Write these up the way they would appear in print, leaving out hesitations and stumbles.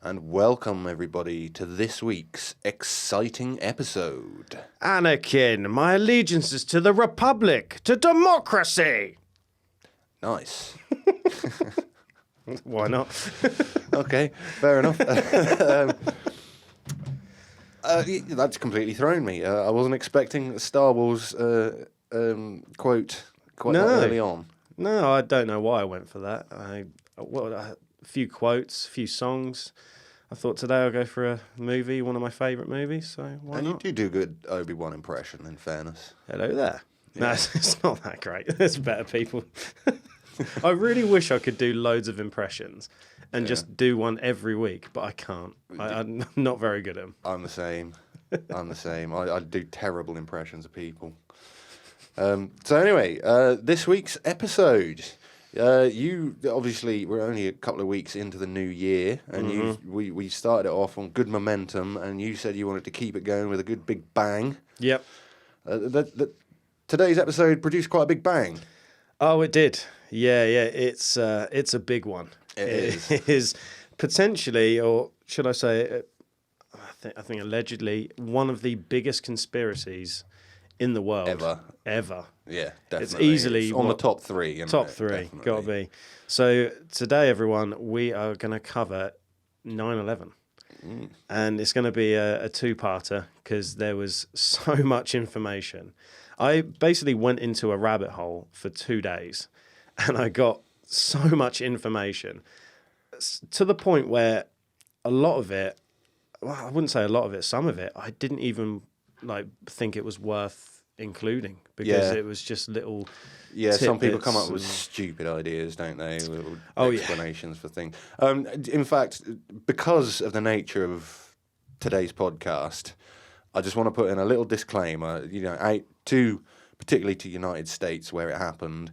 and welcome everybody to this week's exciting episode. Anakin, my allegiance is to the Republic, to democracy. Nice. Why not? Okay, fair enough. That's completely thrown me. I wasn't expecting a Star Wars quote quite that early on. No, I don't know why I went for that. A few quotes, a few songs. I thought today I'll go for a movie, one of my favourite movies, so why and not? You do good Obi-Wan impression, in fairness. Hello there. Yeah. No, it's not that great. There's better people. I really wish I could do loads of impressions and just do one every week, but I can't. I'm not very good at them. I'm the same. I do terrible impressions of people. So anyway, this week's episode, you obviously we're only a couple of weeks into the new year, and we started it off on good momentum, and you said you wanted to keep it going with a good big bang. Yep. Today's episode produced quite a big bang. Oh, it did. Yeah. It's a big one. It is potentially, or should I say, I think allegedly one of the biggest conspiracies in the world ever. Yeah, definitely. It's easily on the top three. Top three, got to be. So today, everyone, we are going to cover 9/11. And it's going to be a two-parter because there was so much information. I basically went into a rabbit hole for 2 days and I got so much information to the point where a lot of it, well, I wouldn't say a lot of it, some of it, I didn't even think it was worth including because it was just little some people come up with stupid ideas, don't they? Little explanations for things. In fact, because of the nature of today's podcast, I just want to put in a little disclaimer, particularly to United States where it happened.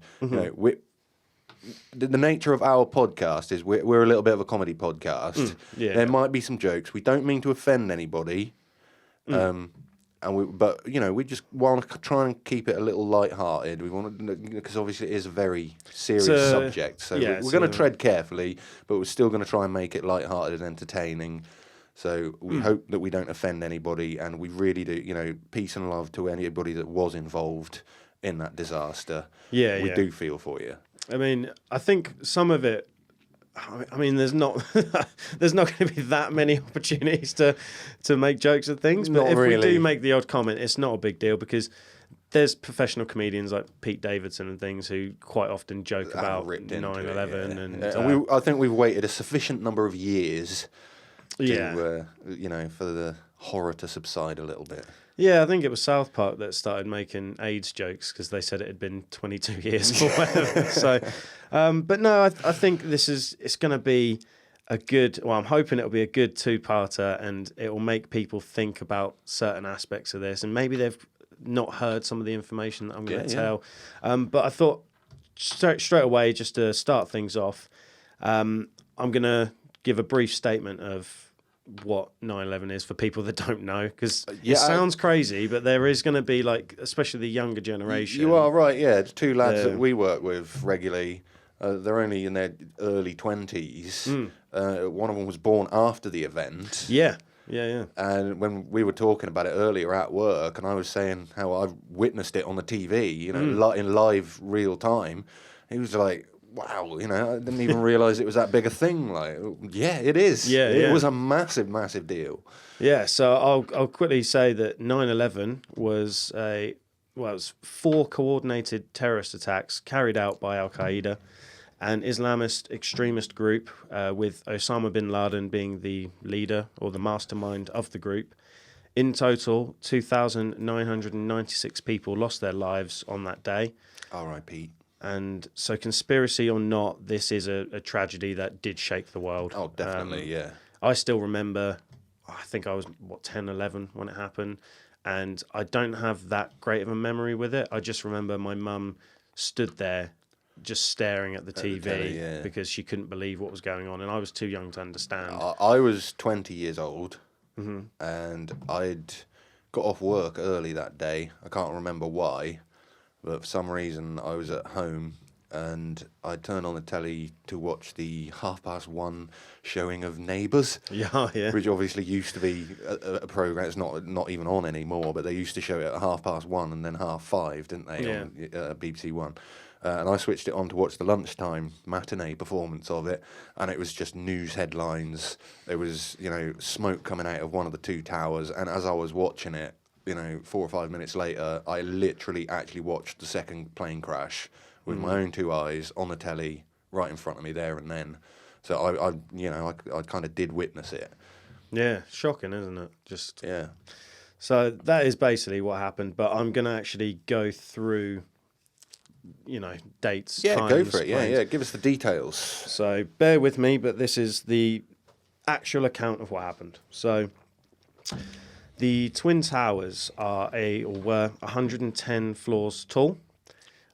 The nature of our podcast is we're a little bit of a comedy podcast. There might be some jokes. We don't mean to offend anybody. We just want to try and keep it a little light-hearted. We want to, because obviously it is a very serious subject. So we're going to tread carefully, but we're still going to try and make it light-hearted and entertaining. So we hope that we don't offend anybody, and we really do, peace and love to anybody that was involved in that disaster. We do feel for you. I mean, I think some of it, there's not going to be that many opportunities to make jokes of things. But if we do make the odd comment, it's not a big deal because there's professional comedians like Pete Davidson and things who quite often joke about 9/11. And I think we've waited a sufficient number of years to, for the horror to subside a little bit. Yeah, I think it was South Park that started making AIDS jokes because they said it had been 22 years or whatever. So, but no, I think it's going to be a good, well, I'm hoping it'll be a good two-parter and it will make people think about certain aspects of this. And maybe they've not heard some of the information that I'm going to tell. But I thought straight away, just to start things off, I'm going to give a brief statement of what 9/11 is for people that don't know, because it sounds crazy, but there is going to be, especially the younger generation. You are right, yeah. The two lads that we work with regularly, they're only in their early 20s. One of them was born after the event. Yeah. And when we were talking about it earlier at work, and I was saying how I witnessed it on the TV, in live real time, he was like, wow, I didn't even realise it was that big a thing. It is. It was a massive, massive deal. Yeah, so I'll quickly say that 9/11 was it was 4 coordinated terrorist attacks carried out by Al-Qaeda, an Islamist extremist group, with Osama bin Laden being the leader or the mastermind of the group. In total, 2,996 people lost their lives on that day. R.I.P. And so, conspiracy or not, this is a tragedy that did shake the world. Oh, definitely, I still remember, I think I was, 10, 11 when it happened. And I don't have that great of a memory with it. I just remember my mum stood there just staring at the TV because she couldn't believe what was going on. And I was too young to understand. I was 20 years old and I'd got off work early that day. I can't remember why. But for some reason, I was at home and I turned on the telly to watch the 1:30 showing of Neighbours. Yeah, yeah. Which obviously used to be a program. It's not even on anymore, but they used to show it at 1:30 and then 5:30, didn't they? Yeah. On BBC One. And I switched it on to watch the lunchtime matinee performance of it, and it was just news headlines. There was, smoke coming out of one of the two towers, and as I was watching it, 4 or 5 minutes later, I literally actually watched the second plane crash with my own two eyes on the telly right in front of me there and then. So I kind of did witness it. Yeah, shocking, isn't it? Just yeah. So that is basically what happened. But I'm going to actually go through, dates. Yeah, times, go for it. Yeah, planes. yeah. Give us the details. So bear with me, but this is the actual account of what happened. So the Twin Towers were 110 floors tall.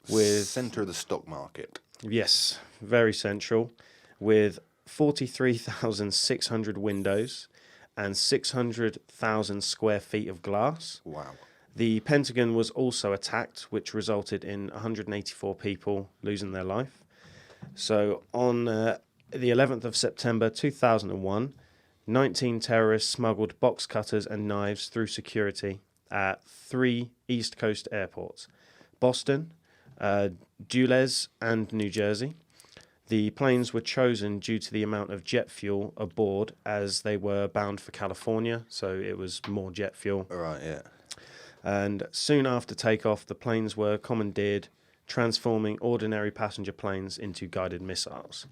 With centre of the stock market. Yes, very central, with 43,600 windows and 600,000 square feet of glass. Wow. The Pentagon was also attacked, which resulted in 184 people losing their life. So on the 11th of September 2001, 19 terrorists smuggled box cutters and knives through security at 3 East Coast airports: Boston, Dulles and New Jersey. The planes were chosen due to the amount of jet fuel aboard, as they were bound for California, so it was more jet fuel. Right, yeah. And soon after takeoff, the planes were commandeered, transforming ordinary passenger planes into guided missiles.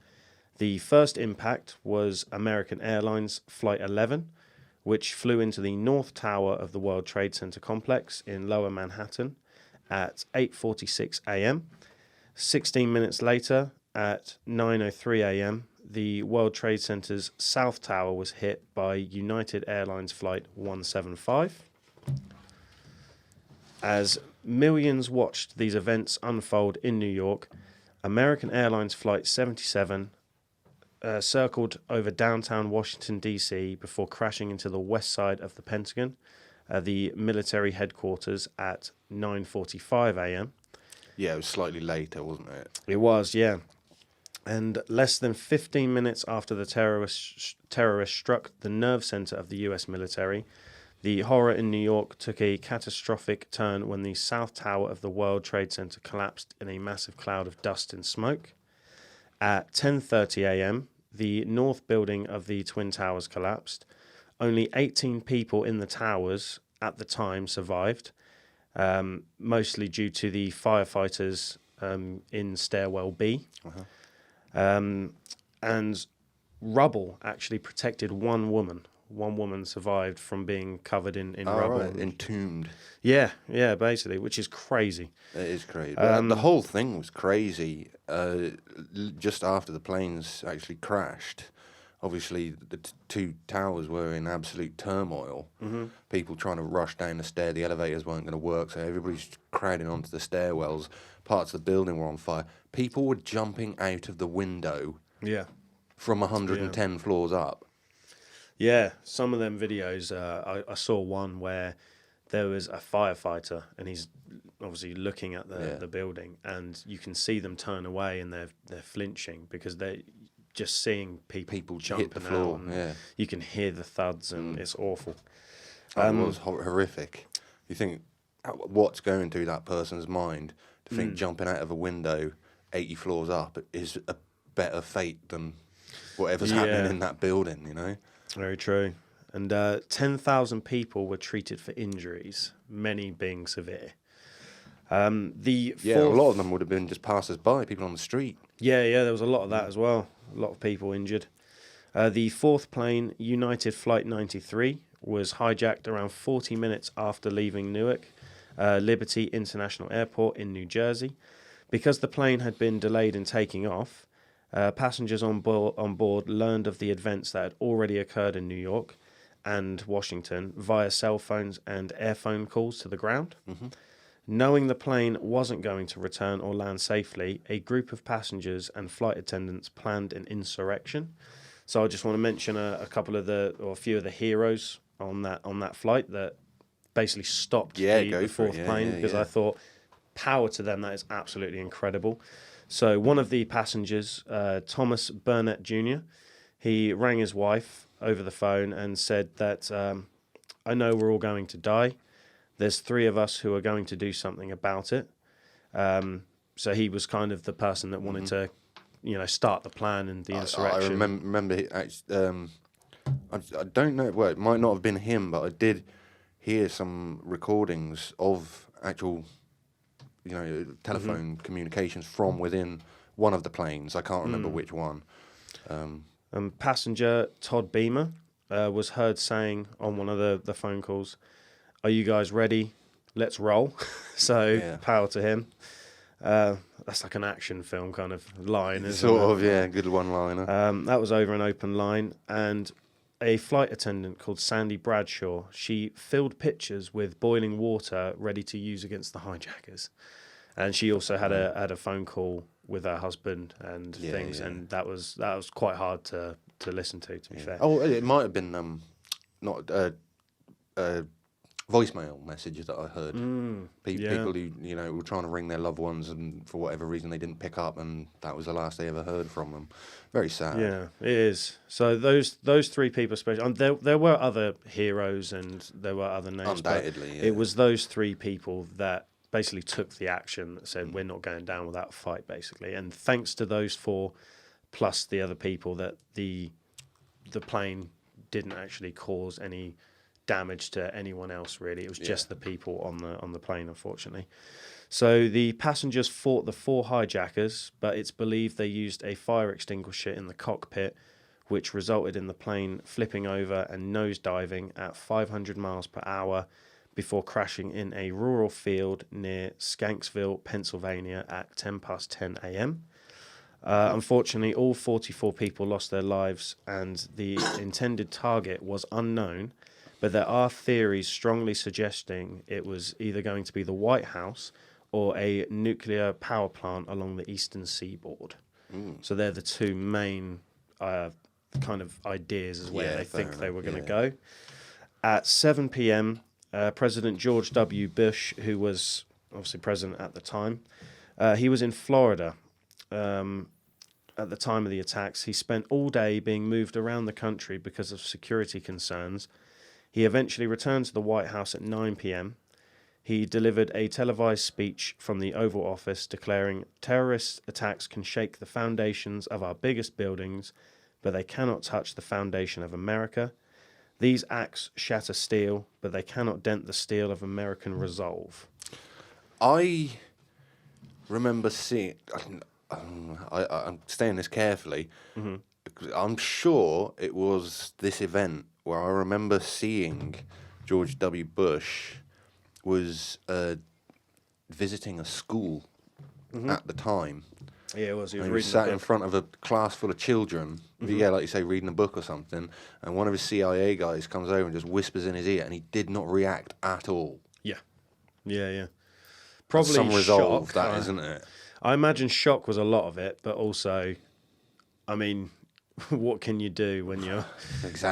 The first impact was American Airlines Flight 11, which flew into the North Tower of the World Trade Center complex in Lower Manhattan at 8:46 a.m. 16 minutes later, at 9:03 a.m., the World Trade Center's South Tower was hit by United Airlines Flight 175. As millions watched these events unfold in New York, American Airlines Flight 77 circled over downtown Washington, D.C. before crashing into the west side of the Pentagon, the military headquarters, at 9:45 a.m. Yeah, it was slightly later, wasn't it? It was, yeah. And less than 15 minutes after the terrorists struck the nerve center of the U.S. military, the horror in New York took a catastrophic turn when the South Tower of the World Trade Center collapsed in a massive cloud of dust and smoke. At 10:30 a.m., the north building of the Twin Towers collapsed. Only 18 people in the towers at the time survived, mostly due to the firefighters in stairwell B. And rubble actually protected one woman. One woman survived from being covered in rubble. Right. Entombed. Yeah, basically, which is crazy. It is crazy. But the whole thing was crazy. Just after the planes actually crashed, obviously the two towers were in absolute turmoil. Mm-hmm. People trying to rush down the stair. The elevators weren't going to work, so everybody's crowding onto the stairwells. Parts of the building were on fire. People were jumping out of the window. Yeah. From 110 floors up. Yeah, some of them videos, I saw one where there was a firefighter and he's obviously looking at the building, and you can see them turn away and they're flinching because they're just seeing people jumping hit the floor. out. You can hear the thuds and it's awful. It was horrific. You think, what's going through that person's mind to think jumping out of a window 80 floors up is a better fate than whatever's happening in that building, you know? Very true. And 10,000 people were treated for injuries, many being severe. A lot of them would have been just passers-by, people on the street. Yeah, there was a lot of that as well. A lot of people injured. The fourth plane, United Flight 93, was hijacked around 40 minutes after leaving Newark Liberty International Airport in New Jersey. Because the plane had been delayed in taking off, passengers on board learned of the events that had already occurred in New York and Washington via cell phones and airphone calls to the ground. Mm-hmm. Knowing the plane wasn't going to return or land safely, a group of passengers and flight attendants planned an insurrection. So I just want to mention a few of the heroes on that flight that basically stopped the fourth plane, because I thought, power to them, that is absolutely incredible. So one of the passengers, Thomas Burnett Jr., he rang his wife over the phone and said that, I know we're all going to die. There's 3 of us who are going to do something about it. So he was kind of the person that wanted to, start the plan and the insurrection. I remember I don't know, well, it might not have been him, but I did hear some recordings of actual, telephone communications from within one of the planes. I can't remember which one. Passenger Todd Beamer was heard saying on one of the phone calls, "Are you guys ready? Let's roll." So power to him. That's like an action film kind of line, isn't it? Good one-liner. That was over an open line, and a flight attendant called Sandy Bradshaw, she filled pitchers with boiling water ready to use against the hijackers. And she also had a phone call with her husband and things, and that was quite hard to listen to be fair. Oh, it might have been not voicemail messages that I heard. People who were trying to ring their loved ones, and for whatever reason they didn't pick up, and that was the last they ever heard from them. Very sad. Yeah, it is. So those 3 people, especially, there were other heroes and there were other names. Undoubtedly, it was those 3 people that basically took the action that said we're not going down without a fight, basically. And thanks to those 4, plus the other people, that the plane didn't actually cause any damage to anyone else, really. It was just the people on the plane, unfortunately. So the passengers fought the 4 hijackers, but it's believed they used a fire extinguisher in the cockpit, which resulted in the plane flipping over and nosediving at 500 miles per hour before crashing in a rural field near Shanksville, Pennsylvania at 10:10 a.m. Unfortunately, all 44 people lost their lives, and the intended target was unknown, but there are theories strongly suggesting it was either going to be the White House or a nuclear power plant along the eastern seaboard. So they're the 2 main kind of ideas as where they think they were going to go. At 7 p.m., President George W. Bush, who was obviously president at the time, he was in Florida at the time of the attacks. He spent all day being moved around the country because of security concerns. He eventually returned to the White House at 9 p.m. He delivered a televised speech from the Oval Office declaring, "Terrorist attacks can shake the foundations of our biggest buildings, but they cannot touch the foundation of America. These acts shatter steel, but they cannot dent the steel of American resolve." I remember seeing... I'm saying this carefully. I'm sure it was this event where I remember seeing George W. Bush was visiting a school at the time. Yeah, it was. He was sat in front of a class full of children, like you say, reading a book or something, and one of his CIA guys comes over and just whispers in his ear, and he did not react at all. Yeah. Probably some resolve, shock, that, isn't it? I imagine shock was a lot of it, but also, I mean, what can you do when you're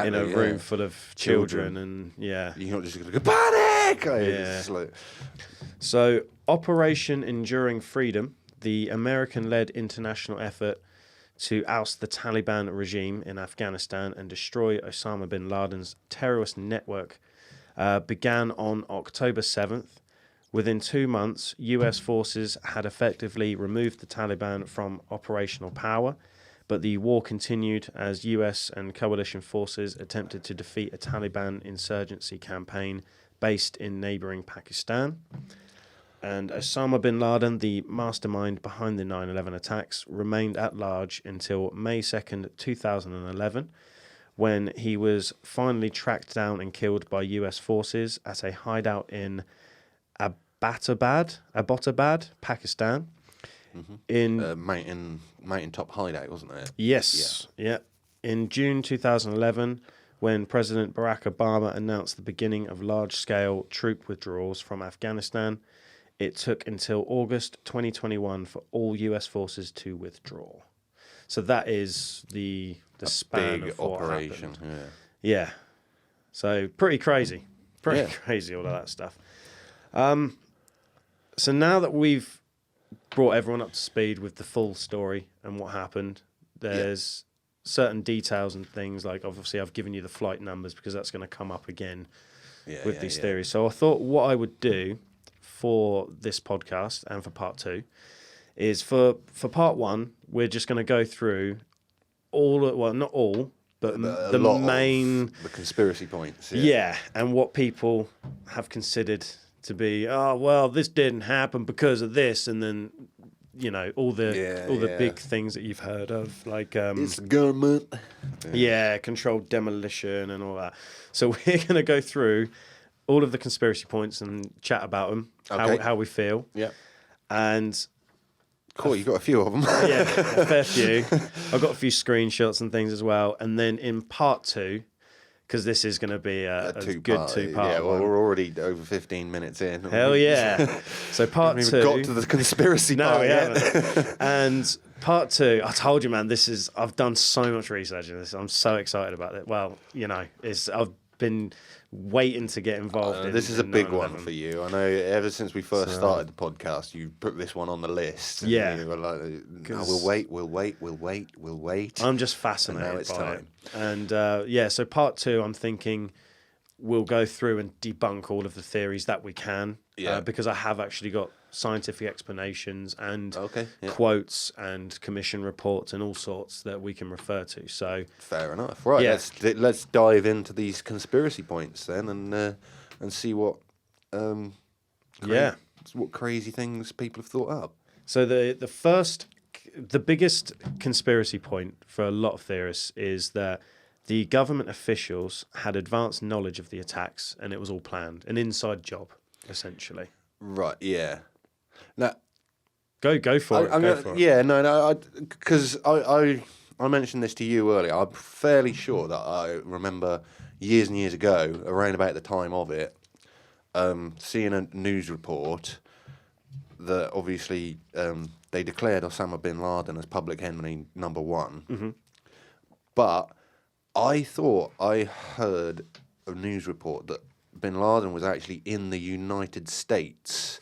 in a room full of children and you're not just going to go panic. So Operation Enduring Freedom, the American-led international effort to oust the Taliban regime in Afghanistan and destroy Osama bin Laden's terrorist network, began on October 7th. Within 2 months, US forces had effectively removed the Taliban from operational power, but the war continued as US and coalition forces attempted to defeat a Taliban insurgency campaign based in neighboring Pakistan. And Osama bin Laden, the mastermind behind the 9/11 attacks, remained at large until May 2nd, 2011, when he was finally tracked down and killed by US forces at a hideout in Abbottabad, Pakistan. In mountaintop hideout, wasn't it? Yes, yeah. In June 2011, when President Barack Obama announced the beginning of large-scale troop withdrawals from Afghanistan, it took until August 2021 for all US forces to withdraw. So that is the span of what operation. Happened. Yeah. So pretty crazy. Crazy, all of that stuff. So now that we've brought everyone up to speed with the full story and what happened. There's certain details and things, like obviously I've given you the flight numbers because that's going to come up again with these theories. So I thought what I would do for this podcast and for part 2 is for part 1, we're just going to go through not all, but the main... the conspiracy points. Yeah, and what people have considered to be, oh, well, this didn't happen because of this, and then, you know, all the big things that you've heard of, like... it's government. Yeah, controlled demolition and all that. So we're going to go through all of the conspiracy points and chat about them, how we feel. Yeah. And... Cool, you got a few of them. Yeah, a fair few. I've got a few screenshots and things as well. And then in part 2, because this is going to be a good two-part. Yeah, well, we're already over 15 minutes in. Hell yeah. So part 2... We got to the conspiracy part we yet. haven't. And part 2, I told you, man, I've done so much research in this. I'm so excited about it. Well, you know, I've been waiting to get involved in this is a big 9/11. one for you. I know ever since we first started the podcast, you put this one on the list. And you were like, no, we'll wait. I'm just fascinated and now it's by time. it. And so part 2, I'm thinking we'll go through and debunk all of the theories that we can. Because I have actually got scientific explanations and quotes and commission reports and all sorts that we can refer to. So fair enough. Right, let's dive into these conspiracy points then and see what what crazy things people have thought up. So the biggest conspiracy point for a lot of theorists is that the government officials had advanced knowledge of the attacks and it was all planned, an inside job, essentially. Right, yeah. Now, go for it. Yeah, no, because I mentioned this to you earlier. I'm fairly sure that I remember years and years ago, around about the time of it, seeing a news report that obviously they declared Osama bin Laden as public enemy number 1. Mm-hmm. But I thought I heard a news report that bin Laden was actually in the United States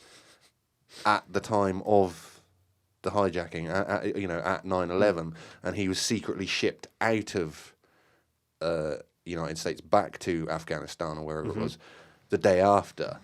at the time of the hijacking, at 9/11, and he was secretly shipped out of United States back to Afghanistan or wherever it was the day after.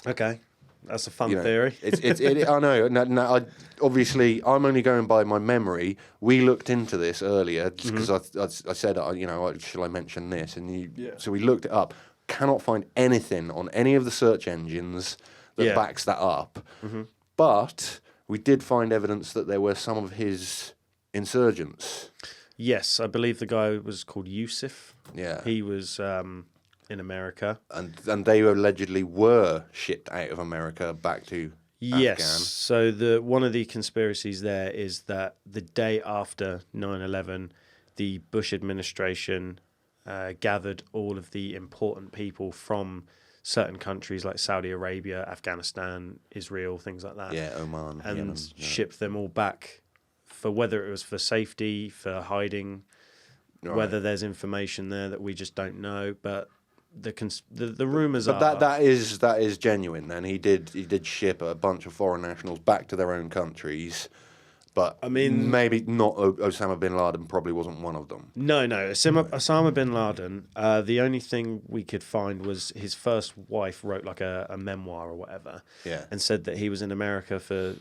Okay, that's a fun theory. I know. Obviously, I'm only going by my memory. We looked into this earlier because I said, shall I mention this? And so we looked it up. Cannot find anything on any of the search engines that backs that up. Mm-hmm. But we did find evidence that there were some of his insurgents. Yes, I believe the guy was called Yusuf. Yeah. He was in America. And they allegedly were shipped out of America back to Afghan. So one of the conspiracies there is that the day after 9/11, the Bush administration gathered all of the important people from certain countries like Saudi Arabia, Afghanistan, Israel, things like that. Yeah, Oman. And Yemen, shipped them all back for whether it was for safety, for hiding, whether there's information there that we just don't know. But the rumours are... But that is genuine then. He did ship a bunch of foreign nationals back to their own countries. But I mean, maybe not Osama bin Laden probably wasn't one of them. No. Osama bin Laden, the only thing we could find was his first wife wrote like a memoir or whatever. Yeah. And said that he was in America for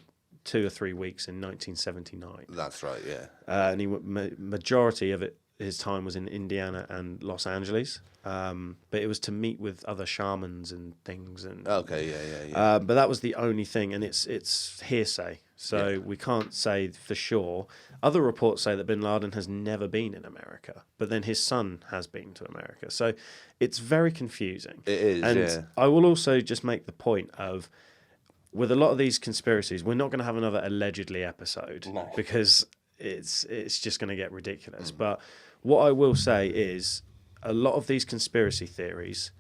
2 or 3 weeks in 1979. That's right, yeah. And majority of his time was in Indiana and Los Angeles. But it was to meet with other shamans and things. And okay, yeah. But that was the only thing, and it's hearsay. So we can't say for sure. Other reports say that bin Laden has never been in America, but then his son has been to America. So it's very confusing. It is, and I will also just make the point of, with a lot of these conspiracies, we're not going to have another allegedly episode because it's just going to get ridiculous. But what I will say is a lot of these conspiracy theories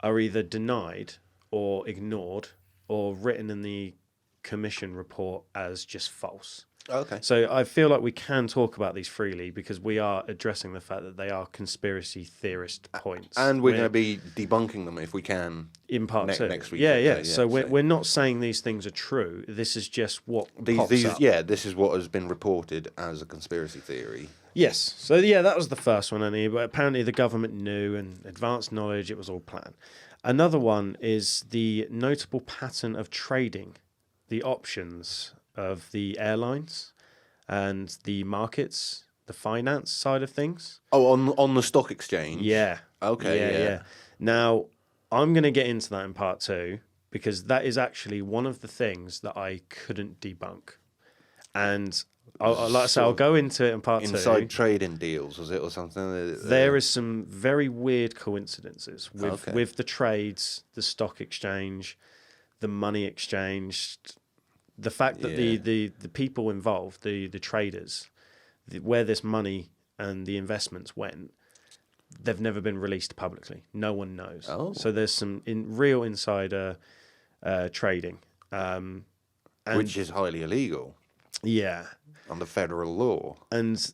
are either denied or ignored or written in the commission report as just false. Okay. So I feel like we can talk about these freely because we are addressing the fact that they are conspiracy theorist points. And we're going to be debunking them if we can in part two. Next week. Yeah. So we're not saying these things are true. This is just what pops up. Yeah, this is what has been reported as a conspiracy theory. Yes. So yeah, that was the first one, Annie. But apparently the government knew and advanced knowledge. It was all planned. Another one is the notable pattern of trading the options of the airlines and the markets, the finance side of things. Oh, on the stock exchange? Yeah. Okay, yeah. Now, I'm going to get into that in part two because that is actually one of the things that I couldn't debunk. And I'll go into it in part two. Inside trading deals, was it, or something? There is some very weird coincidences with the trades, the stock exchange, the money exchange. The fact that the people involved, the traders, where this money and the investments went, they've never been released publicly. No one knows. Oh. So there's some real insider trading. Which is highly illegal. Yeah. Under federal law. And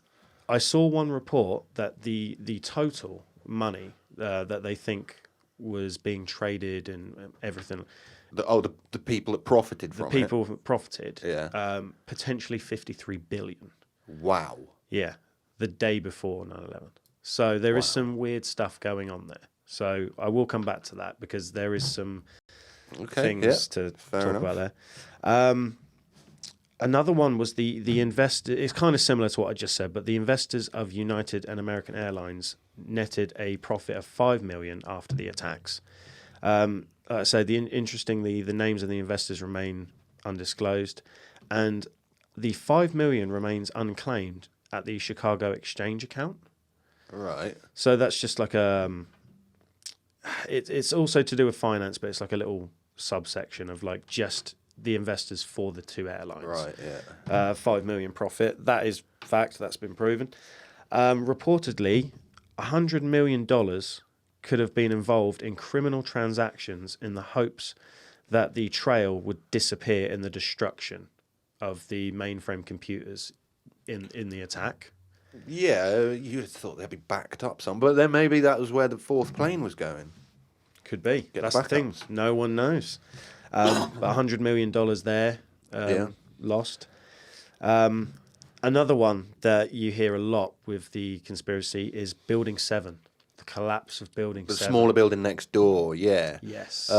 I saw one report that the total money that they think was being traded and everything... The people that profited from it. The people who profited. Yeah. Potentially 53 billion. Wow. Yeah. The day before 9/11. So there is some weird stuff going on there. So I will come back to that because there is some things to talk about there. Another one was the investor. It's kind of similar to what I just said, but the investors of United and American Airlines netted a profit of $5 million after the attacks. So interestingly, the names of the investors remain undisclosed, and the $5 million remains unclaimed at the Chicago Exchange account. Right. So that's just like it's also to do with finance, but it's like a little subsection of like just the investors for the two airlines. Right. Yeah. $5 million profit. That is fact. That's been proven. Reportedly, $100 million could have been involved in criminal transactions in the hopes that the trail would disappear in the destruction of the mainframe computers in the attack. Yeah, you'd have thought they'd be backed up some, but then maybe that was where the fourth plane was going. Could be. That's the thing. No one knows. $100 million there lost. Another one that you hear a lot with the conspiracy is Building 7. The collapse of Building 7. The smaller building next door, yeah. Yes.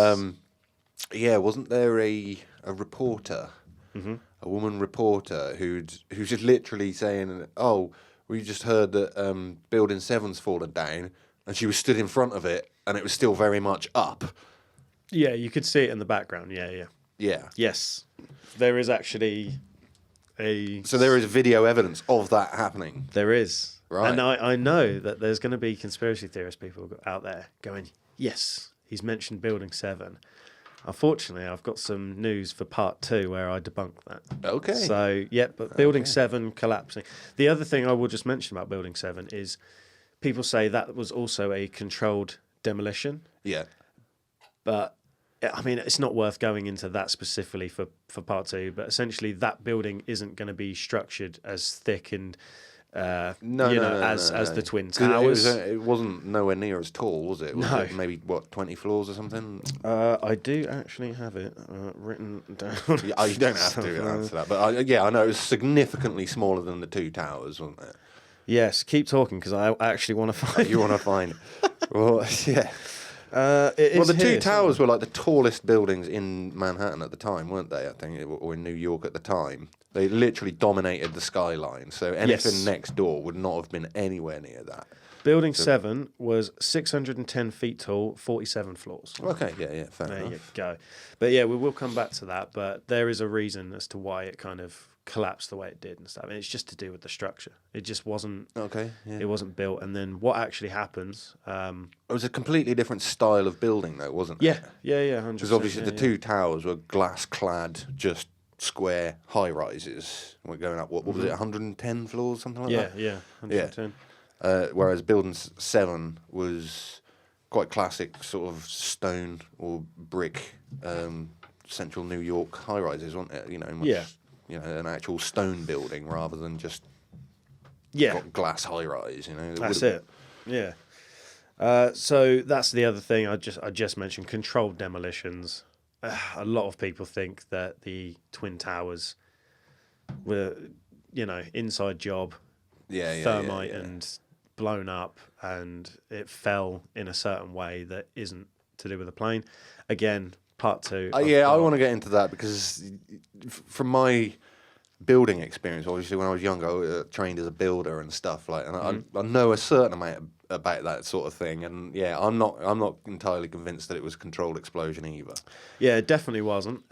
Yeah, wasn't there a reporter, a woman reporter who's just literally saying, "Oh, we just heard that Building 7's fallen down," and she was stood in front of it, and it was still very much up. Yeah, you could see it in the background. Yeah. Yes, there is actually So there is video evidence of that happening. There is. Right. And I know that there's going to be conspiracy theorist people out there going, yes, he's mentioned Building 7. Unfortunately, I've got some news for part 2 where I debunk that. Okay. So, but Building 7 collapsing. The other thing I will just mention about Building 7 is people say that was also a controlled demolition. Yeah. But, I mean, it's not worth going into that specifically for part 2, but essentially that building isn't going to be structured as thick and... as the Twin Towers. It wasn't nowhere near as tall, was it? Was it maybe 20 floors or something? I do actually have it written down. Yeah, you don't have to answer that, but I know it was significantly smaller than the two towers, wasn't it? Yes, keep talking because I actually want to find. You want to find? Well, yeah. The two towers were like the tallest buildings in Manhattan at the time, weren't they? I think, or in New York at the time. They literally dominated the skyline, so anything next door would not have been anywhere near that. Building 7 was 610 feet tall, 47 floors. Okay, yeah, fair enough. There you go. But yeah, we will come back to that, but there is a reason as to why it kind of collapsed the way it did and stuff. And it's just to do with the structure. It just wasn't... Okay, yeah. It wasn't built. And then what actually happens... it was a completely different style of building, though, wasn't it? Yeah, 100%. Because obviously the two towers were glass-clad, just square high-rises. We're going up, what was it, 110 floors, something like that? Yeah, 110. Whereas Building 7 was quite classic sort of stone or brick central New York high-rises, wasn't it? You know, much an actual stone building rather than just glass high rise. That's it. Yeah. So that's the other thing I just mentioned: controlled demolitions. A lot of people think that the Twin Towers were, inside job, thermite and blown up, and it fell in a certain way that isn't to do with the plane. Again, part 2. I want to get into that because from my building experience, obviously when I was younger, I trained as a builder and stuff and I know a certain amount about that sort of thing. And I'm not entirely convinced that it was a controlled explosion either. Yeah, it definitely wasn't.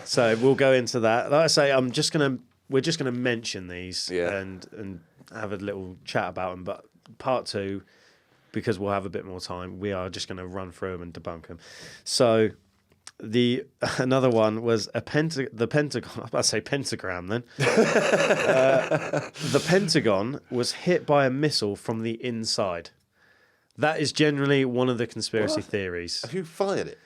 So we'll go into that. Like I say, we're just gonna mention these and have a little chat about them. But part 2, because we'll have a bit more time, we are just going to run through them and debunk them. So another one was the Pentagon. I'm about to say pentagram then. The Pentagon was hit by a missile from the inside. That is generally one of the conspiracy theories. Who fired it?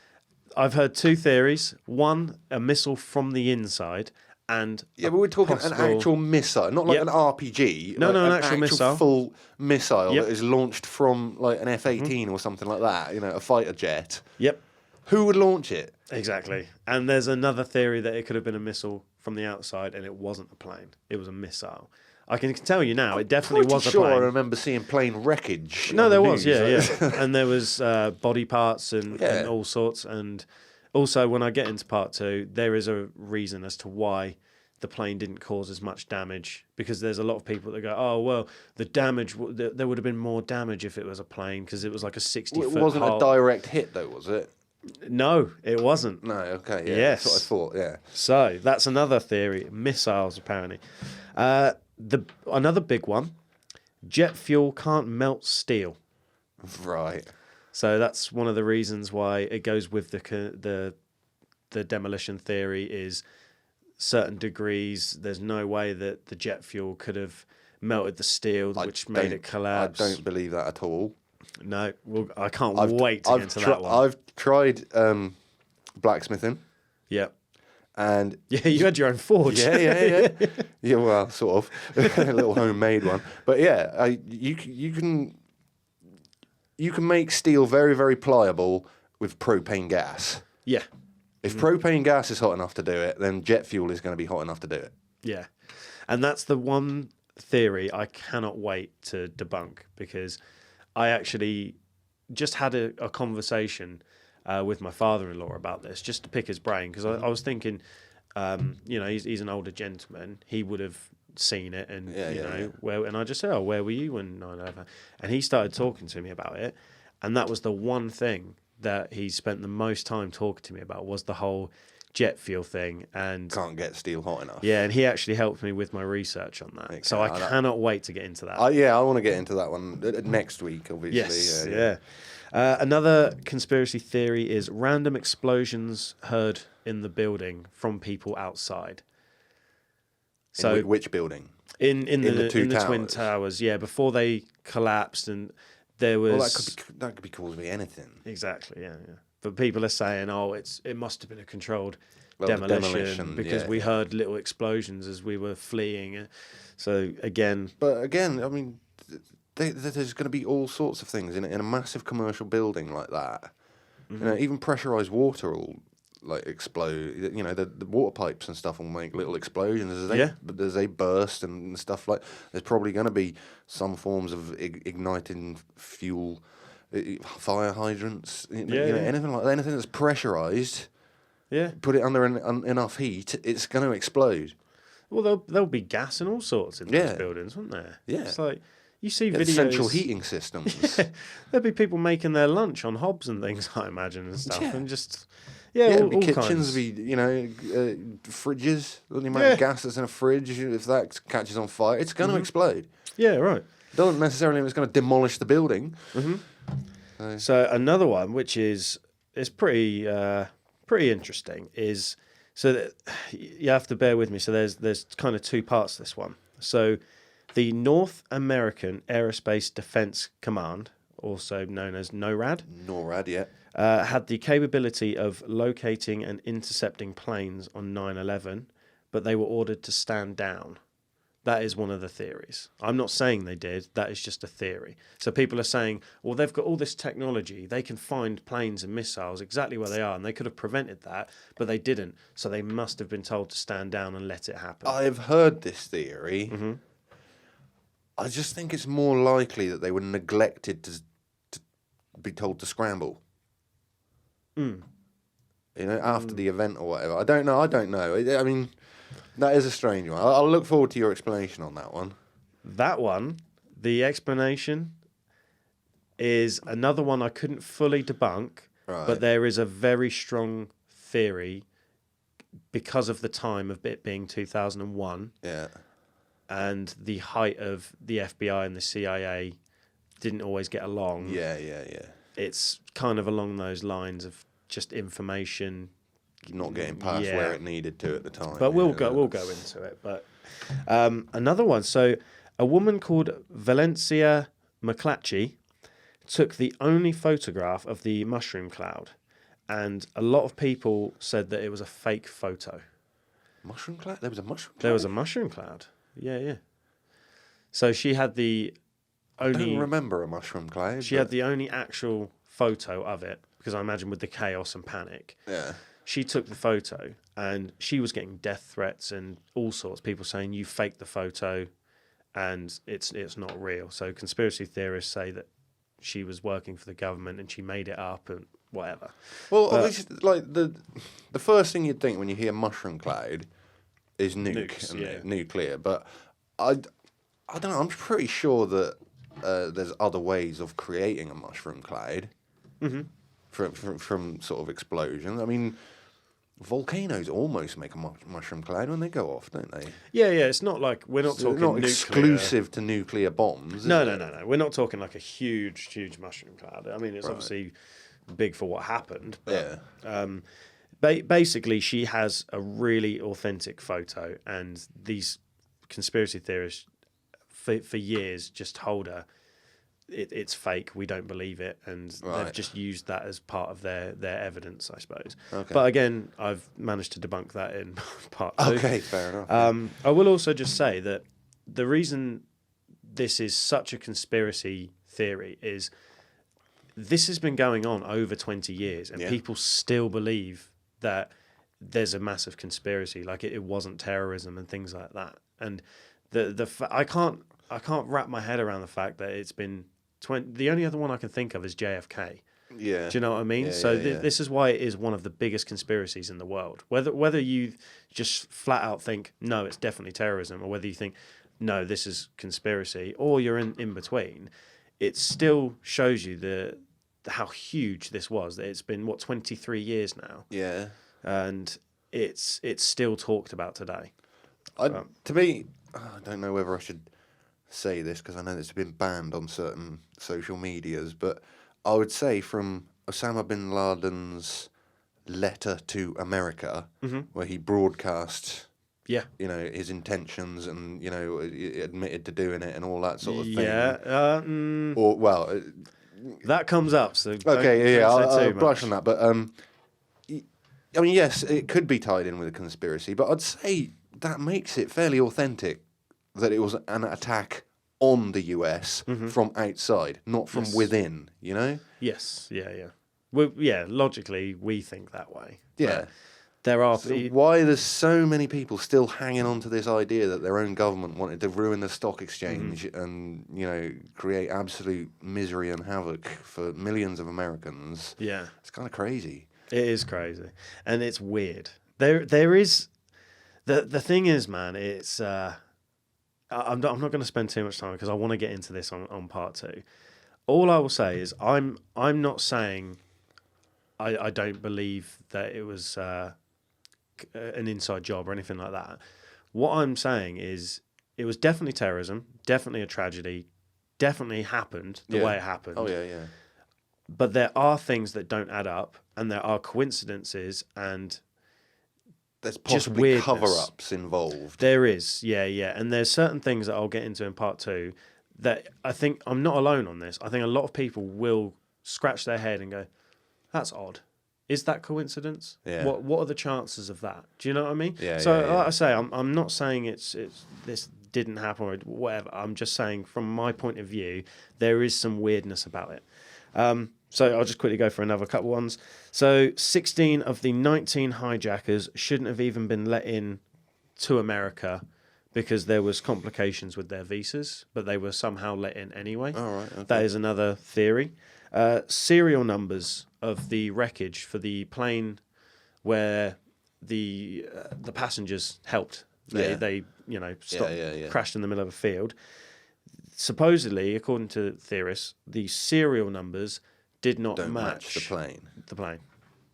I've heard 2 theories. One, a missile from the inside. And but we're talking an actual missile, not like an RPG. No, an actual missile. Full missile that is launched from like an F-18 or something like that. A fighter jet. Yep. Who would launch it? Exactly. And there's another theory that it could have been a missile from the outside, and it wasn't a plane. It was a missile. I can tell you now, it definitely was a plane. I remember seeing plane wreckage. No, there was, and there was body parts and all sorts. And also, when I get into part 2, there is a reason as to why the plane didn't cause as much damage, because there's a lot of people that go, oh, well, the damage, there would have been more damage if it was a plane, because it was like a 60-foot It wasn't a direct hit, though, was it? No, it wasn't. No, okay, yeah. Yes. That's what I thought, yeah. So, that's another theory. Missiles, apparently. Another big one, jet fuel can't melt steel. Right. So that's one of the reasons why it goes with the demolition theory is certain degrees. There's no way that the jet fuel could have melted the steel, which made it collapse. I don't believe that at all. No, I can't wait to get into that one. I've tried blacksmithing. Yeah. And you had your own forge. Yeah. Yeah, well, sort of a little homemade one. But you can make steel very, very pliable with propane gas. Yeah. If propane gas is hot enough to do it, then jet fuel is going to be hot enough to do it. Yeah. And that's the one theory I cannot wait to debunk, because I actually just had a conversation with my father-in-law about this, just to pick his brain, because I was thinking, he's an older gentleman. He would have seen it, and and I just said, oh, where were you when 9/11? And he started talking to me about it, and that was the one thing that he spent the most time talking to me about, was the whole jet fuel thing. And can't get steel hot enough. Yeah, and he actually helped me with my research on that. Okay, so I cannot wait to get into that. I want to get into that one next week, obviously. Yes, yeah. Another conspiracy theory is random explosions heard in the building from people outside. So which building? In the Twin Towers, yeah, before they collapsed, and there was... Well, that could be caused by anything. Exactly, yeah. But people are saying, it must have been a controlled demolition because we heard little explosions as we were fleeing. So again... But again, I mean, there's going to be all sorts of things in a massive commercial building like that. Mm-hmm. Even pressurized water will explode. The water pipes and stuff will make little explosions as they burst and stuff like. There's probably going to be some forms of igniting fuel, fire hydrants. Anything like that. Anything that's pressurized. Yeah. Put it under enough heat, it's going to explode. Well, there'll be gas and all sorts in those buildings, won't there? Yeah. It's like you see videos. Central heating systems. Yeah. There'll be people making their lunch on hobs and things, I imagine, and stuff, and just. Yeah, it'd all be kitchens, kinds. be fridges. The amount of gas that's in a fridge, if that catches on fire, it's going to explode. Yeah, right. Doesn't necessarily mean it's going to demolish the building. Mm-hmm. So another one, which is pretty interesting, is that you have to bear with me. So there's kind of 2 parts to this one. So the North American Aerospace Defense Command, also known as NORAD. NORAD, yeah. Had the capability of locating and intercepting planes on 9/11, but they were ordered to stand down. That is one of the theories. I'm not saying they did. That is just a theory. So people are saying, well, they've got all this technology. They can find planes and missiles exactly where they are, and they could have prevented that, but they didn't. So they must have been told to stand down and let it happen. I've heard this theory. Mm-hmm. I just think it's more likely that they were neglected to be told to scramble. You know, after the event or whatever. I don't know. I mean, that is a strange one. I'll look forward to your explanation on that one. That one, the explanation is another one I couldn't fully debunk, but there is a very strong theory because of the time of it being 2001. Yeah. And the height of the FBI and the CIA didn't always get along. Yeah. It's kind of along those lines of just information not getting past where it needed to at the time. But we'll go into it. But another one. So a woman called Valencia McClatchy took the only photograph of the mushroom cloud, and a lot of people said that it was a fake photo. Mushroom cloud? There was a mushroom cloud? There was a mushroom cloud. Yeah. So she had the only... I don't remember a mushroom cloud. She had the only actual photo of it, because I imagine with the chaos and panic. Yeah. She took the photo, and she was getting death threats and all sorts. People saying, you faked the photo, and it's not real. So conspiracy theorists say that she was working for the government and she made it up and whatever. Well, obviously, like the first thing you'd think when you hear mushroom cloud is nuclear. But I don't know. I'm pretty sure that there's other ways of creating a mushroom cloud from sort of explosion. I mean, volcanoes almost make a mushroom cloud when they go off, don't they? Yeah. It's not like we're not talking not nuclear. Exclusive to nuclear bombs. No. We're not talking like a huge mushroom cloud. I mean, it's obviously big for what happened. But, basically, she has a really authentic photo, and these conspiracy theorists for years just told her it's fake, we don't believe it, and they've just used that as part of their evidence, I suppose. Okay. But again, I've managed to debunk that in part 2. Okay, fair enough. I will also just say that the reason this is such a conspiracy theory is this has been going on over 20 years, and people still believe that there's a massive conspiracy, like it wasn't terrorism and things like that. And I can't wrap my head around the fact that it's been 20. The only other one I can think of is JFK. Yeah. Do you know what I mean? This is why it is one of the biggest conspiracies in the world. Whether you just flat out think, no, it's definitely terrorism, or whether you think, no, this is conspiracy, or you're in between, it still shows you how huge this was. It's been, 23 years now? Yeah. And it's still talked about today. To me, I don't know whether I should say this because I know it's been banned on certain social medias, but I would say from Osama bin Laden's letter to America, where he broadcast, his intentions and admitted to doing it and all that sort of thing. That comes up. So I'll brush on that. But I mean, yes, it could be tied in with a conspiracy, but I'd say that makes it fairly authentic that it was an attack on the US from outside, not from within, you know? Yes, yeah. Well, logically, we think that way. Yeah. There are... So why there's so many people still hanging on to this idea that their own government wanted to ruin the stock exchange and, create absolute misery and havoc for millions of Americans. Yeah. It's kind of crazy. It is crazy. And it's weird. There is... The thing is, man, it's... I'm not going to spend too much time because I want to get into this on part 2. All I will say is I'm not saying I don't believe that it was an inside job or anything like that. What I'm saying is it was definitely terrorism, definitely a tragedy, definitely happened the way it happened. Oh, yeah. But there are things that don't add up, and there are coincidences, and there's possibly cover-ups involved. There is, yeah. And there's certain things that I'll get into in part 2 that I think I'm not alone on this. I think a lot of people will scratch their head and go, that's odd. is that coincidence? Yeah. What are the chances of that? Do you know what I mean? Yeah. So yeah. like I say, I'm not saying it's this didn't happen or whatever. I'm just saying from my point of view, there is some weirdness about it. So I'll just quickly go for another couple ones. So 16 of the 19 hijackers shouldn't have even been let in to America because there was complications with their visas, but they were somehow let in anyway. All right. Okay. That is another theory. Serial numbers of the wreckage for the plane where the passengers helped. They stopped, crashed in the middle of a field. Supposedly, according to theorists, the serial numbers did not match the plane. The plane.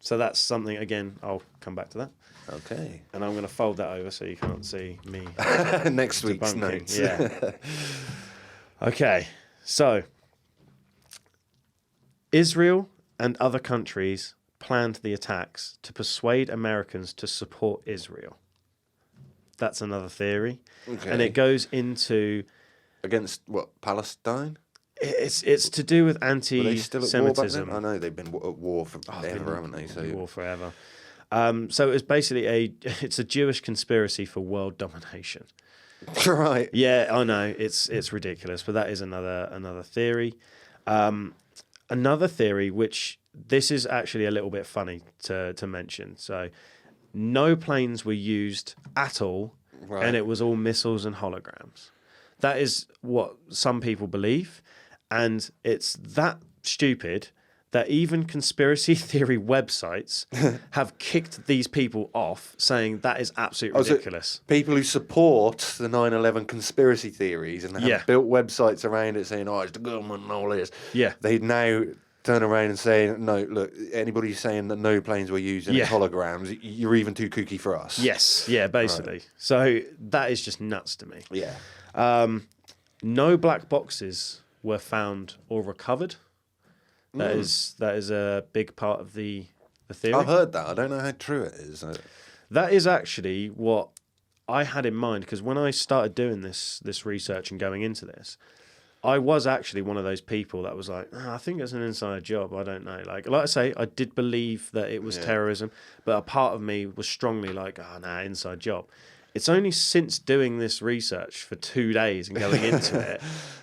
So that's something, again, I'll come back to that. Okay. And I'm going to fold that over so you can't see me. Next week's debunking. notes. Yeah. Okay. So, Israel and other countries planned the attacks to persuade Americans to support Israel. That's another theory. Okay. And it goes into... Against what, Palestine? It's to do with anti-Semitism. Semitism. I know they've been at war forever, haven't they? So war forever. So it's basically it's a Jewish conspiracy for world domination. Right. Yeah, I know it's ridiculous, but that is another theory. Another theory, which this is actually a little bit funny to mention. So, no planes were used at all, right. and it was all missiles and holograms. That is what some people believe, and it's that stupid that even conspiracy theory websites have kicked these people off, saying that is absolutely ridiculous. People who support the 9/11 conspiracy theories and have built websites around it saying, "Oh, it's the government and all this." Yeah, they now turn around and say, "No, look, anybody saying that no planes were used in holograms, you're even too kooky for us." Yes, yeah, basically. Right. So that is just nuts to me. Yeah. No black boxes were found or recovered. That is a big part of the theory. I've heard that. I don't know how true it is. That is actually what I had in mind, because when I started doing this research and going into this, I was actually one of those people that was like, I think it's an inside job. I don't know. Like I say, I did believe that it was terrorism, but a part of me was strongly like, inside job. It's only since doing this research for 2 days and going into it,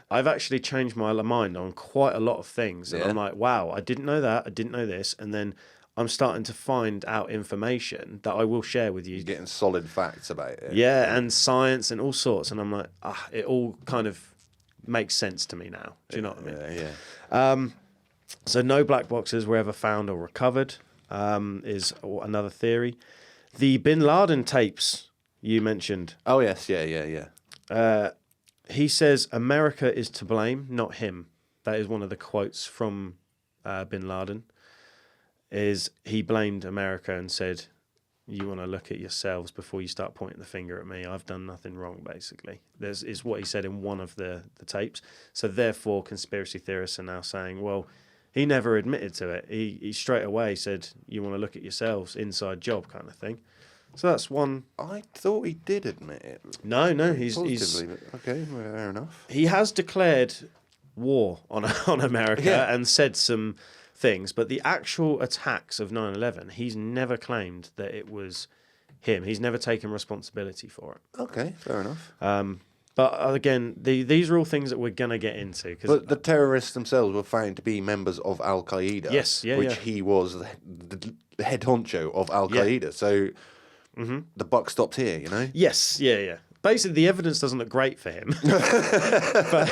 I've actually changed my mind on quite a lot of things. And I'm like, wow, I didn't know that. I didn't know this. And then I'm starting to find out information that I will share with you. You're getting solid facts about it. Yeah, and science and all sorts. And I'm like, it all kind of makes sense to me now. Do you know what I mean? Yeah. So no black boxes were ever found or recovered is another theory. The Bin Laden tapes you mentioned. Oh, yes. Yeah. He says America is to blame, not him. That is one of the quotes from Bin Laden. Is he blamed America and said, you want to look at yourselves before you start pointing the finger at me. I've done nothing wrong, basically. Is what he said in one of the tapes. So therefore, conspiracy theorists are now saying, well, he never admitted to it. He straight away said, you want to look at yourselves, inside job kind of thing. So that's one. I thought he did admit it. No, he's okay, fair enough. He has declared war on America and said some things, but the actual attacks of 9/11, he's never claimed that it was him. He's never taken responsibility for it. Okay, fair enough. But again, these are all things that we're gonna get into. But the terrorists themselves were found to be members of Al Qaeda. Yes, which he was the head honcho of Al Qaeda. So. Mm-hmm. The buck stopped here, you know? Yes, yeah. Basically, the evidence doesn't look great for him. But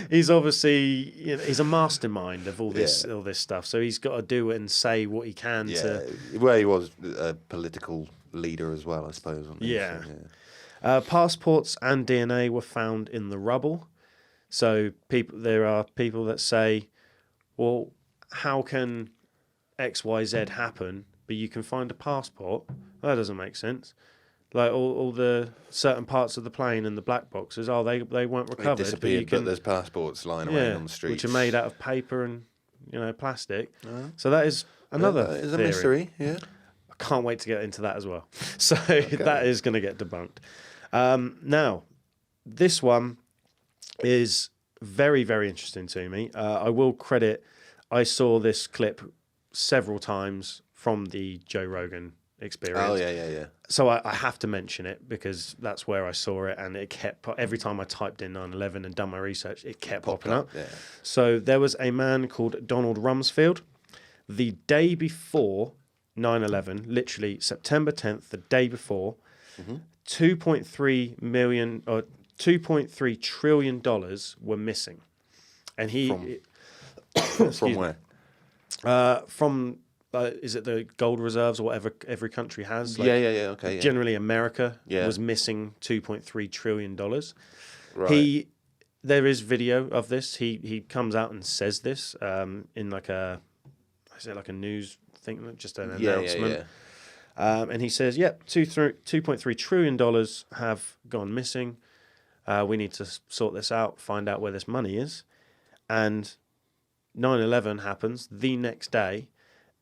he's obviously he's a mastermind of all this stuff. So he's got to do and say what he can to. Well, he was a political leader as well, I suppose. Yeah. Passports and DNA were found in the rubble. So there are people that say, well, how can XYZ happen? But you can find a passport. That doesn't make sense. Like all the certain parts of the plane and the black boxes, they weren't recovered. They disappeared, but there's passports lying around on the streets, which are made out of paper and plastic. So that is another. That is a mystery. Yeah, I can't wait to get into that as well. So that is going to get debunked. Now, this one is very, very interesting to me. I will credit. I saw this clip several times from the Joe Rogan experience. Oh, yeah. So I have to mention it because that's where I saw it, and it kept every time I typed in 9/11 and done my research, it kept popping up. Yeah. So there was a man called Donald Rumsfeld. The day before 9/11, literally September 10th, the day before, $2.3 trillion were missing, and From where? From is it the gold reserves or whatever every country has? Yeah. Okay. Yeah. Generally, America was missing $2.3 trillion. Right. There is video of this. He comes out and says this in like a news thing, just an announcement. Yeah. And he says, $2.3 trillion have gone missing. We need to sort this out, find out where this money is. And 9/11 happens the next day,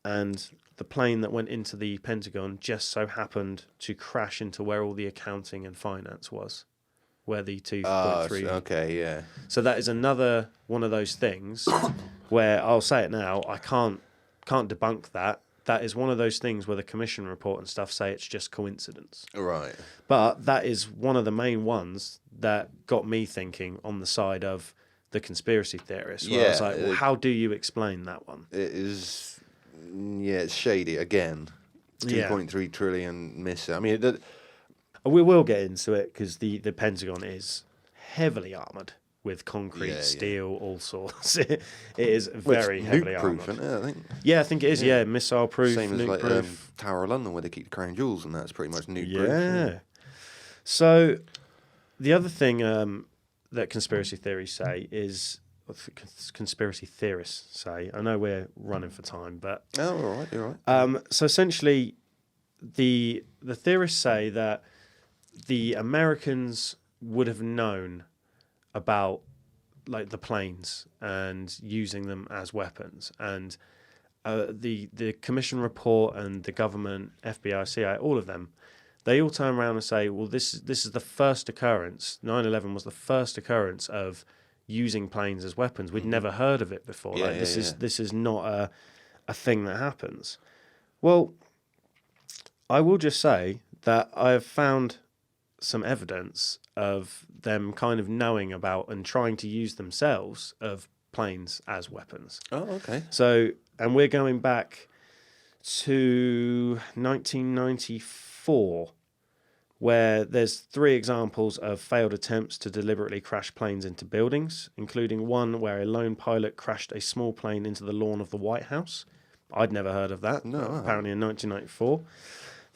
and the plane that went into the Pentagon just so happened to crash into where all the accounting and finance was, where the 2.3... okay, yeah. So that is another one of those things where I'll say it now, I can't debunk that. That is one of those things where the commission report and stuff say it's just coincidence. Right. But that is one of the main ones that got me thinking on the side of the conspiracy theorists. Where I was like, well, how do you explain that one? It is, it's shady again. 2.3 trillion missing. I mean, we will get into it because the Pentagon is heavily armoured with concrete, steel, all sorts. It is very heavily armoured. Nuke-proof, isn't it, I think? Yeah, I think it is. Yeah, missile-proof, same as like Tower of London, where they keep the crown jewels, and that's pretty much nuke-proof. Yeah. So the other thing that conspiracy theories say is, conspiracy theorists say, I know we're running for time, but all right, you're right. So essentially, the theorists say that the Americans would have known about like the planes and using them as weapons, and the commission report and the government, FBI, CIA, all of them, they all turn around and say, well, this is the first occurrence. 9/11 was the first occurrence of using planes as weapons. We'd never heard of it before. This is not a thing that happens. Well, I will just say that I have found some evidence of them kind of knowing about and trying to use themselves of planes as weapons. Oh, okay. So, and we're going back to 1994, where there's 3 examples of failed attempts to deliberately crash planes into buildings, including one where a lone pilot crashed a small plane into the lawn of the White House. I'd never heard of that. No. Apparently in 1994.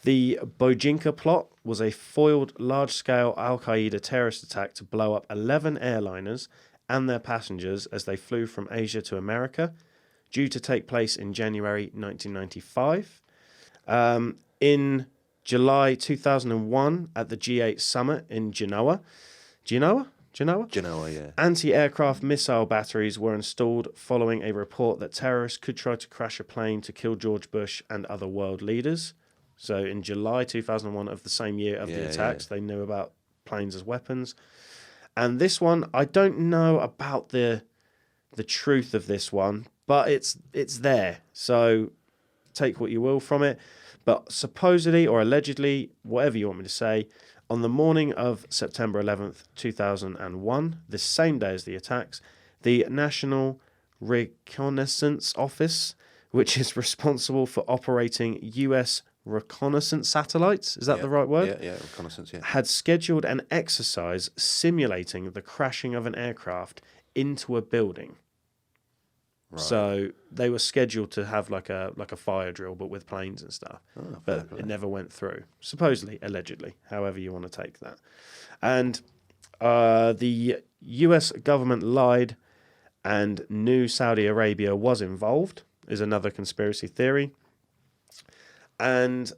The Bojinka plot was a foiled large-scale Al-Qaeda terrorist attack to blow up 11 airliners and their passengers as they flew from Asia to America, due to take place in January 1995. In July 2001, at the G8 summit in Genoa, yeah. Anti-aircraft missile batteries were installed following a report that terrorists could try to crash a plane to kill George Bush and other world leaders. So in July 2001 of the same year of the attacks, they knew about planes as weapons. And this one, I don't know about the truth of this one, but it's there. So take what you will from it. But supposedly or allegedly, whatever you want me to say, on the morning of September 11th, 2001, the same day as the attacks, the National Reconnaissance Office, which is responsible for operating U.S. reconnaissance satellites, is that the right word? Yeah, reconnaissance, had scheduled an exercise simulating the crashing of an aircraft into a building. Right. So they were scheduled to have like a fire drill, but with planes and stuff. Oh, but it never went through. Supposedly, allegedly, however you want to take that. And the US government lied and knew Saudi Arabia was involved, is another conspiracy theory. And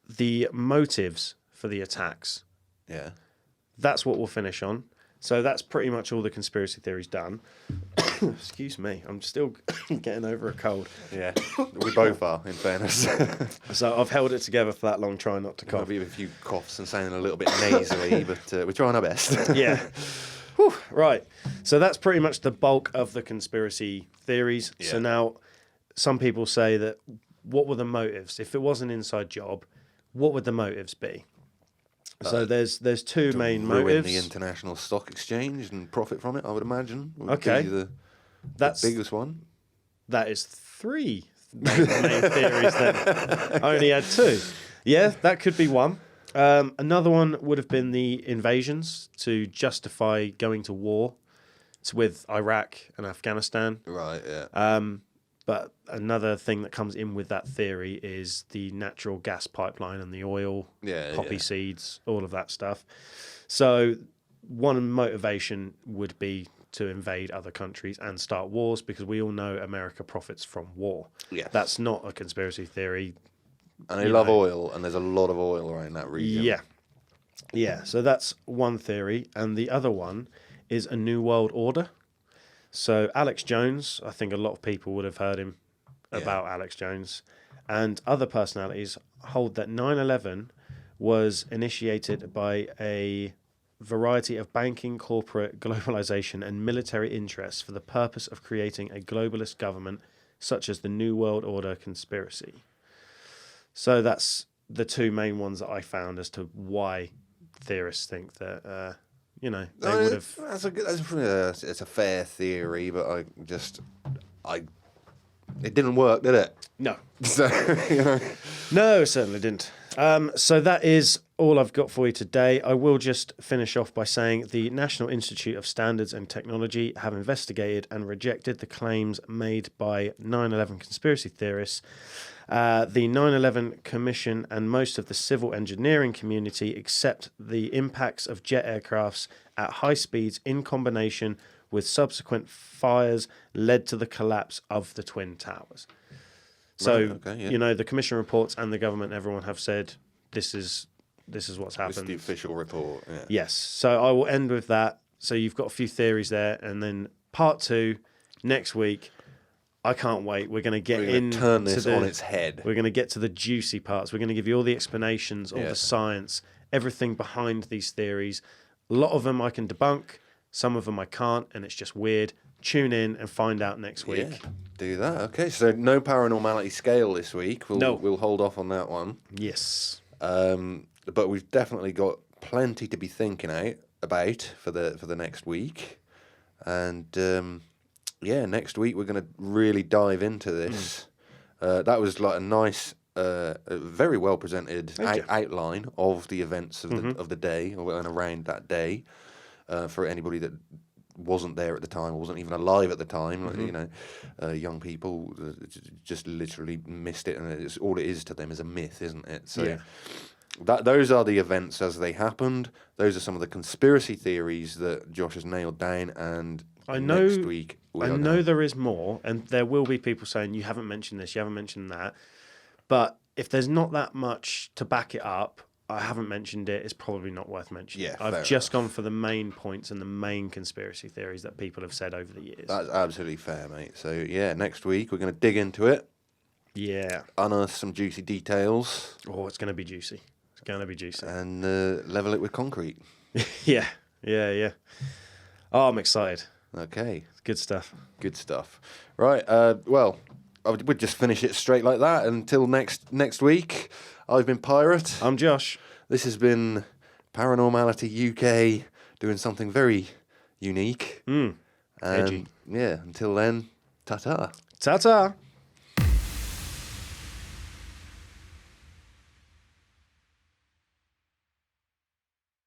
the motives for the attacks. Yeah. That's what we'll finish on. So that's pretty much all the conspiracy theories done. Excuse me, I'm still getting over a cold. Yeah, we both are, in fairness. So I've held it together for that long, trying not to cough. Maybe a few coughs and sounding a little bit nasally, but we're trying our best. Yeah. Whew, right. So that's pretty much the bulk of the conspiracy theories. Yeah. So now, some people say that what were the motives? If it was an inside job, what would the motives be? So there's two main motives. The international stock exchange and profit from it, I would imagine. Okay. Be the biggest one. That is three main theories then. I only had two. Yeah, that could be one. Another one would have been the invasions to justify going to war with Iraq and Afghanistan. Right, yeah. But another thing that comes in with that theory is the natural gas pipeline and the oil, poppy seeds, all of that stuff. So one motivation would be to invade other countries and start wars, because we all know America profits from war. Yes. That's not a conspiracy theory. And they love oil, and there's a lot of oil around that region. Yeah. Yeah, so that's one theory. And the other one is a new world order. So Alex Jones, I think a lot of people would have heard him about Alex Jones, and other personalities hold that 9/11 was initiated by a variety of banking, corporate, globalization, and military interests for the purpose of creating a globalist government, such as the New World Order conspiracy. So that's the two main ones that I found as to why theorists think that. They would have. It's a fair theory, but it didn't work, did it? No. So, No, it certainly didn't. So that is all I've got for you today. I will just finish off by saying the National Institute of Standards and Technology have investigated and rejected the claims made by 9/11 conspiracy theorists. The 9/11 Commission and most of the civil engineering community accept the impacts of jet aircrafts at high speeds in combination with subsequent fires led to the collapse of the Twin Towers. So, the Commission reports and the government, everyone have said this is what's happened. It's the official report. Yeah. Yes. So I will end with that. So you've got a few theories there, and then part 2 next week. I can't wait. We're going to turn this on its head. We're going to get to the juicy parts. We're going to give you all the explanations, all the science, everything behind these theories. A lot of them I can debunk. Some of them I can't, and it's just weird. Tune in and find out next week. Yeah, do that. Okay, so no paranormality scale this week. We'll hold off on that one. Yes. But we've definitely got plenty to be thinking about for the next week. And... next week we're going to really dive into this. That was like a nice, very well presented outline of the events of the day, or around that day, for anybody that wasn't there at the time, or wasn't even alive at the time. Young people just literally missed it, and all it is to them is a myth, isn't it? So those are the events as they happened. Those are some of the conspiracy theories that Josh has nailed down, and next week I know there is more, and there will be people saying, you haven't mentioned this, you haven't mentioned that. But if there's not that much to back it up, I haven't mentioned it, it's probably not worth mentioning. Yeah, I've just gone for the main points and the main conspiracy theories that people have said over the years. That's absolutely fair, mate. So, next week we're going to dig into it. Yeah. Unearth some juicy details. Oh, it's going to be juicy. It's going to be juicy. And level it with concrete. Yeah. Oh, I'm excited. Okay. Good stuff. Good stuff. Right. Well, we'd just finish it straight like that. Until next week, I've been Pirate. I'm Josh. This has been Paranormality UK, doing something very unique. Edgy. Yeah, until then, ta-ta. Ta-ta.